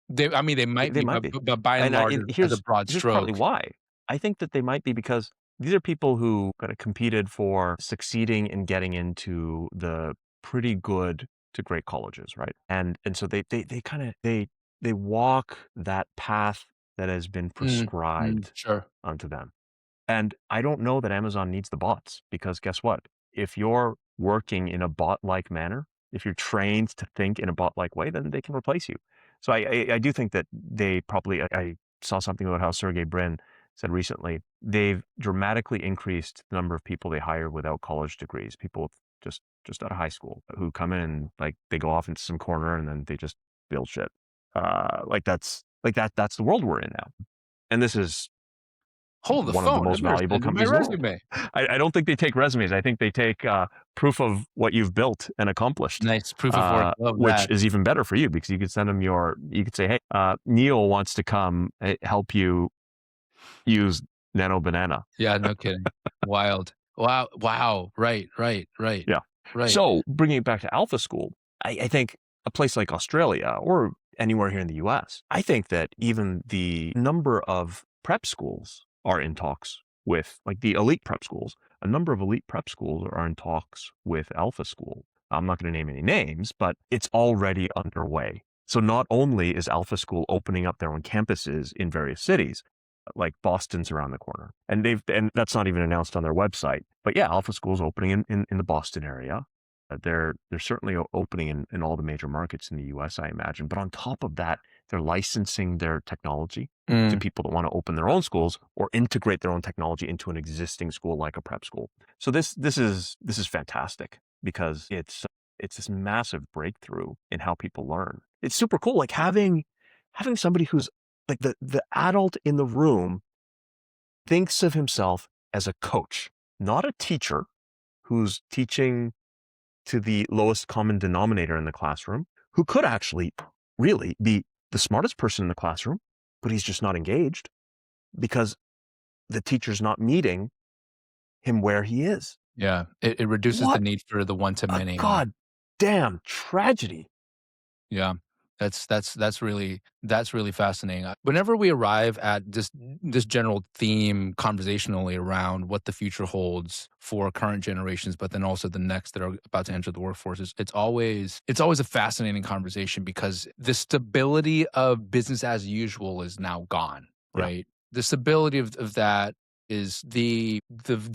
They might be, but by and large, here's a broad stroke. Partly why. I think that they might be because these are people who kind of competed for succeeding in getting into the pretty good to great colleges, right? And so they walk that path that has been prescribed Sure. onto them. And I don't know that Amazon needs the bots, because guess what? If you're working in a bot-like manner, if you're trained to think in a bot-like way, then they can replace you. So I do think that they probably, I saw something about how Sergey Brin said recently, they've dramatically increased the number of people they hire without college degrees, people just out of high school who come in and like they go off into some corner and then they just build shit. That's the world we're in now. And this is Hold the one of the phone. most I'm gonna valuable send you my companies in the world. resume. I don't think they take resumes. I think they take proof of what you've built and accomplished, Nice proof of work. Love which that. is even better for you, because you could send them you could say, hey, Neil wants to come help you use Nano Banana. Yeah, no kidding. Wild. Wow. Right. Yeah. Right. So bringing it back to Alpha School, I think a place like Australia or anywhere here in the US, I think that even the number of prep schools are in talks with, like the elite prep schools. A number of elite prep schools are in talks with Alpha School. I'm not going to name any names, but it's already underway. So not only is Alpha School opening up their own campuses in various cities, like Boston's around the corner, and that's not even announced on their website. But yeah, Alpha School's opening in the Boston area. They're certainly opening in all the major markets in the US, I imagine. But on top of that, they're licensing their technology to people that want to open their own schools or integrate their own technology into an existing school like a prep school. So this is fantastic, because it's this massive breakthrough in how people learn. It's super cool, like having somebody who's like the adult in the room thinks of himself as a coach, not a teacher who's teaching to the lowest common denominator in the classroom, who could actually really be the smartest person in the classroom, but he's just not engaged because the teacher's not meeting him where he is. Yeah. It reduces the need for the one-to-many. God damn tragedy. Yeah. That's really fascinating. Whenever we arrive at this general theme conversationally around what the future holds for current generations, but then also the next that are about to enter the workforce, it's always a fascinating conversation, because the stability of business as usual is now gone, right? Yeah. The stability of that is the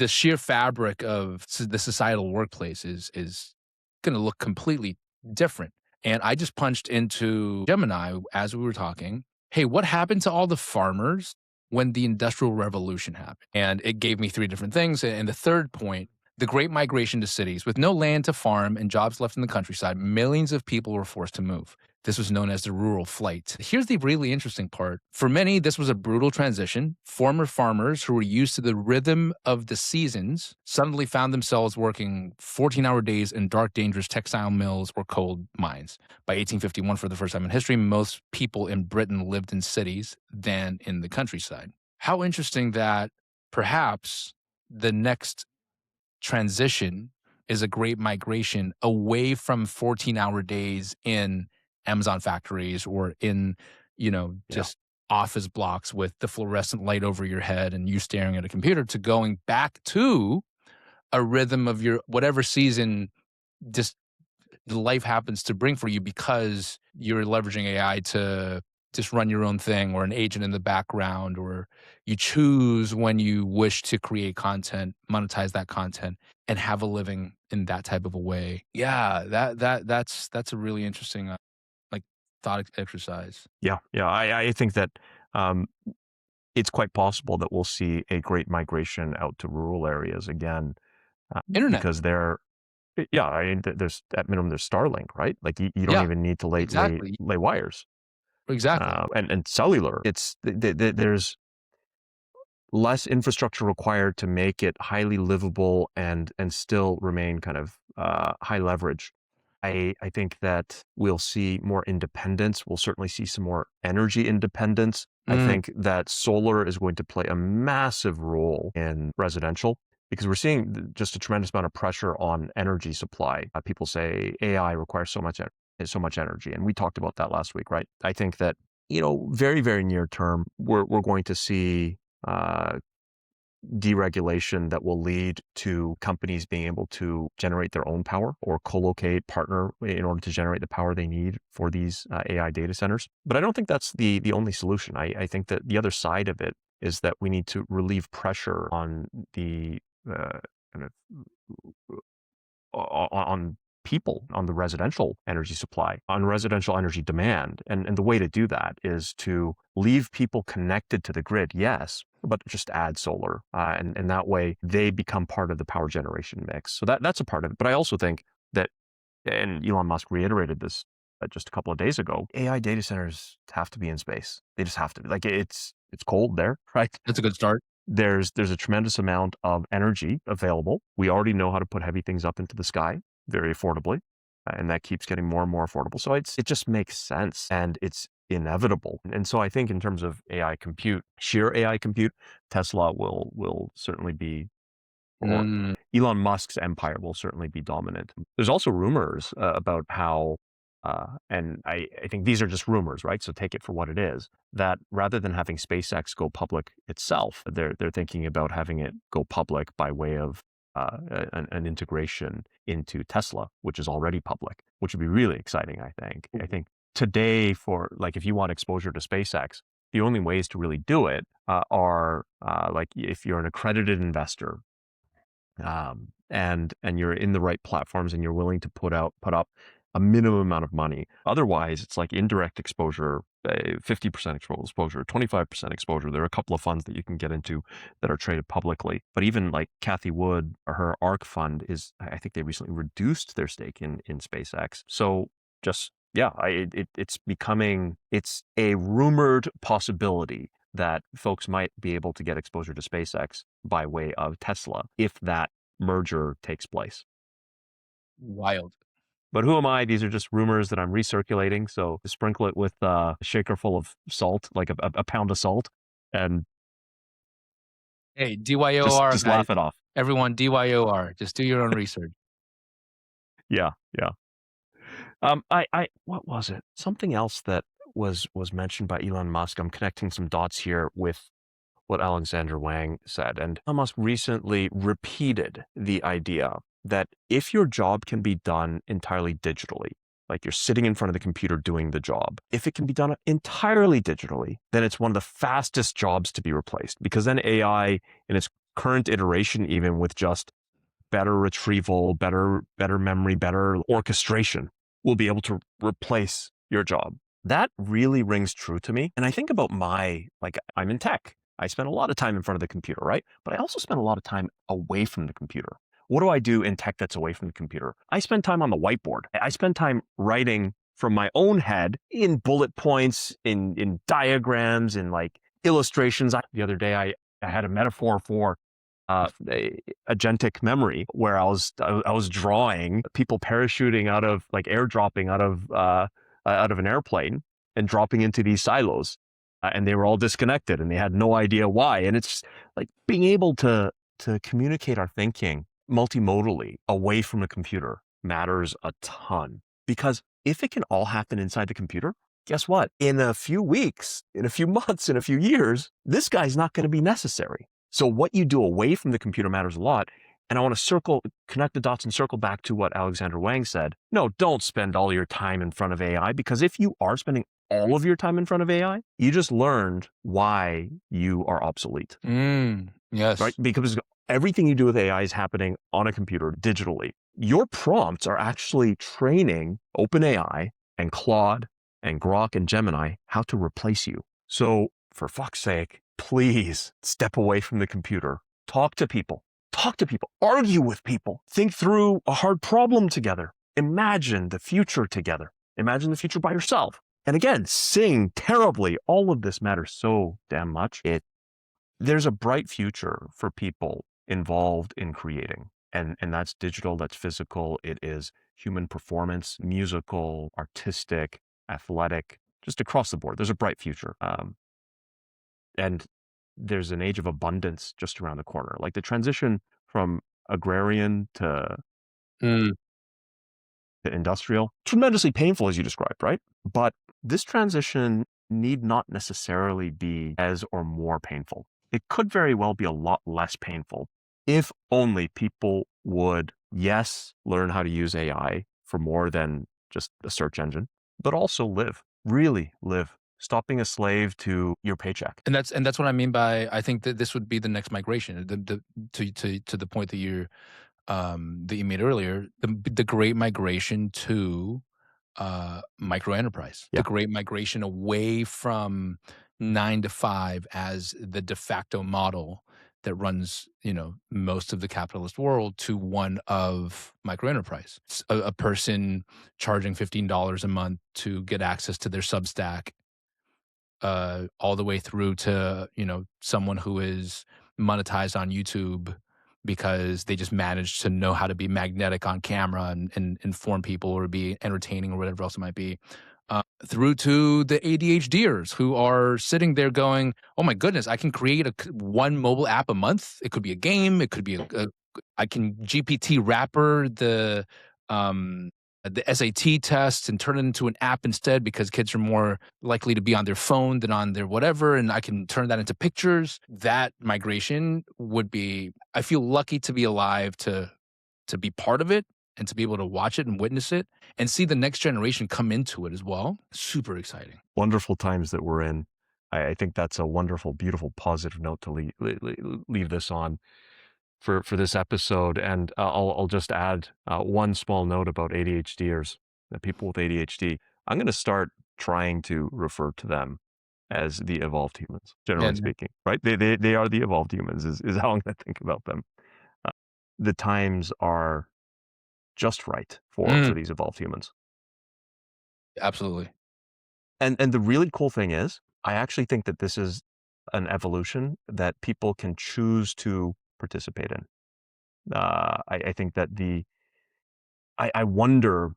sheer fabric of the societal workplace is going to look completely different. And I just punched into Gemini as we were talking, hey, what happened to all the farmers when the Industrial Revolution happened? And it gave me 3 different things. And the third point, the great migration to cities. With no land to farm and jobs left in the countryside, millions of people were forced to move. This was known as the rural flight. Here's the really interesting part. For many, this was a brutal transition. Former farmers who were used to the rhythm of the seasons suddenly found themselves working 14-hour days in dark, dangerous textile mills or coal mines. By 1851, for the first time in history, most people in Britain lived in cities than in the countryside. How interesting that perhaps the next transition is a great migration away from 14-hour days in Amazon factories or in, just office blocks with the fluorescent light over your head and you staring at a computer, to going back to a rhythm of your whatever season just life happens to bring for you, because you're leveraging AI to just run your own thing, or an agent in the background, or you choose when you wish to create content, monetize that content, and have a living in that type of a way. Yeah, that's a really interesting thought exercise. Yeah. I think that it's quite possible that we'll see a great migration out to rural areas again, Internet. because there's at minimum there's Starlink, right? Like you don't even need to lay wires. Exactly. And cellular, there's less infrastructure required to make it highly livable and still remain kind of high leverage. I think that we'll see more independence. We'll certainly see some more energy independence. I think that solar is going to play a massive role in residential, because we're seeing just a tremendous amount of pressure on energy supply. People say AI requires so much energy, and we talked about that last week, right? I think that very, very near term, we're going to see deregulation that will lead to companies being able to generate their own power or co-locate, partner in order to generate the power they need for these AI data centers. But I don't think that's the only solution. I think that the other side of it is that we need to relieve pressure on the kind of on people, on the residential energy supply, on residential energy demand. And the way to do that is to leave people connected to the grid, yes, but just add solar. And that way they become part of the power generation mix. So that's a part of it. But I also think that, and Elon Musk reiterated this just a couple of days ago, AI data centers have to be in space. They just have to be. Like it's cold there, right? That's a good start. There's a tremendous amount of energy available. We already know how to put heavy things up into the sky very affordably, and that keeps getting more and more affordable. So it just makes sense, and it's inevitable. And so I think in terms of AI compute, sheer AI compute, Tesla will certainly be, or Elon Musk's empire will certainly be dominant. There's also rumors about how, and I think these are just rumors, right? So take it for what it is, that rather than having SpaceX go public itself, they're thinking about having it go public by way of an integration into Tesla, which is already public, which would be really exciting, I think. I think today, for like, if you want exposure to SpaceX, the only ways to really do it are like if you're an accredited investor, and you're in the right platforms and you're willing to put up a minimum amount of money. Otherwise, it's like indirect exposure, 50% exposure, 25% exposure. There are a couple of funds that you can get into that are traded publicly. But even like Cathie Wood, her ARK fund is, I think they recently reduced their stake in SpaceX. So just, yeah, it's a rumored possibility that folks might be able to get exposure to SpaceX by way of Tesla if that merger takes place. Wild. But who am I? These are just rumors that I'm recirculating. So sprinkle it with a shaker full of salt, like a pound of salt, and Hey, DYOR, just guys. laugh it off. Everyone, DYOR. Just do your own research. Yeah. What was it? Something else that was mentioned by Elon Musk. I'm connecting some dots here with what Alexander Wang said. And Elon Musk recently repeated the idea that if your job can be done entirely digitally, like you're sitting in front of the computer doing the job, if it can be done entirely digitally, then it's one of the fastest jobs to be replaced, because then AI in its current iteration, even with just better retrieval, better memory, better orchestration, will be able to replace your job. That really rings true to me. And I think about I'm in tech. I spend a lot of time in front of the computer, right? But I also spend a lot of time away from the computer. What do I do in tech that's away from the computer? I spend time on the whiteboard. I spend time writing from my own head in bullet points, in diagrams, in like illustrations. The other day, I had a metaphor for agentic memory where I was drawing people parachuting out of, like airdropping out of an airplane and dropping into these silos, and they were all disconnected and they had no idea why. And it's like being able to communicate our thinking multimodally away from a computer matters a ton, because if it can all happen inside the computer, guess what? In a few weeks, in a few months, in a few years, this guy's not going to be necessary. So what you do away from the computer matters a lot. And I want to connect the dots and circle back to what Alexander Wang said. No, don't spend all your time in front of AI, because if you are spending all of your time in front of AI, you just learned why you are obsolete. Yes. Right? Because everything you do with AI is happening on a computer digitally. Your prompts are actually training OpenAI and Claude and Grok and Gemini how to replace you. So for fuck's sake, please step away from the computer. Talk to people, argue with people, think through a hard problem together. Imagine the future together. Imagine the future by yourself. And again, sing terribly. All of this matters so damn much. There's a bright future for people involved in creating. And that's digital, that's physical. It is human performance, musical, artistic, athletic, just across the board. There's a bright future. And there's an age of abundance just around the corner. Like the transition from agrarian to industrial, tremendously painful, as you described, right? But this transition need not necessarily be as or more painful. it could very well be a lot less painful if only people would, yes, learn how to use AI for more than just a search engine, but also live, really live. Stop being a slave to your paycheck. And that's what I mean by, I think that this would be the next migration. To the point that you made earlier, the great migration to micro enterprise, Yeah. the great migration away from 9 to 5 as the de facto model that runs, most of the capitalist world, to one of micro enterprise. A person charging $15 a month to get access to their Substack, all the way through to, someone who is monetized on YouTube because they just managed to know how to be magnetic on camera and inform people or be entertaining or whatever else it might be, through to the ADHDers who are sitting there going, oh my goodness, I can create one mobile app a month. It could be a game. It could be I can GPT wrapper the SAT test and turn it into an app instead, because kids are more likely to be on their phone than on their whatever. And I can turn that into pictures. That migration would be, I feel lucky to be alive to be part of it and to be able to watch it and witness it and see the next generation come into it as well. Super exciting. Wonderful times that we're in. I think that's a wonderful, beautiful, positive note to leave this on for this episode. And I'll just add one small note about ADHDers, the people with ADHD. I'm going to start trying to refer to them as the evolved humans, generally speaking, right? They are the evolved humans is how I'm going to think about them. The times are just right for these evolved humans. Absolutely. And the really cool thing is, I actually think that this is an evolution that people can choose to participate in. I think that I wonder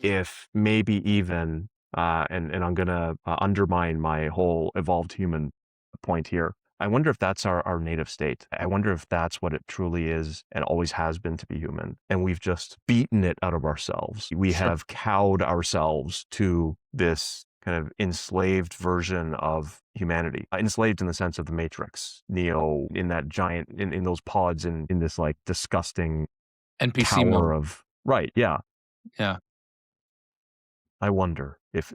if maybe even, and I'm going to undermine my whole evolved human point here. I wonder if that's our native state. I wonder if that's what it truly is and always has been to be human. And we've just beaten it out of ourselves. We have cowed ourselves to this kind of enslaved version of humanity. Enslaved in the sense of the Matrix, Neo in that giant, in those pods, in this like disgusting NPC tower mode. of, right, yeah. Yeah. I wonder if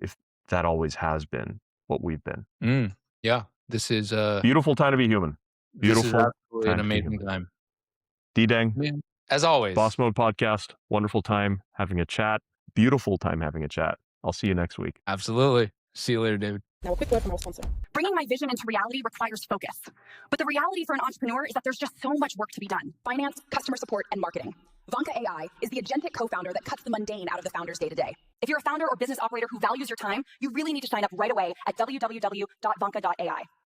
that always has been what we've been. Yeah. This is beautiful time to be human. Beautiful. This is absolutely an amazing time. Dee Deng, as always. Boss Mode Podcast. Wonderful time having a chat. Beautiful time having a chat. I'll see you next week. Absolutely. See you later, David. Now, a quick word from our sponsor. Bringing my vision into reality requires focus. But the reality for an entrepreneur is that there's just so much work to be done. Finance, customer support, and marketing. Vanka AI is the agentic co-founder that cuts the mundane out of the founder's day-to-day. If you're a founder or business operator who values your time, you really need to sign up right away at www.vanka.ai.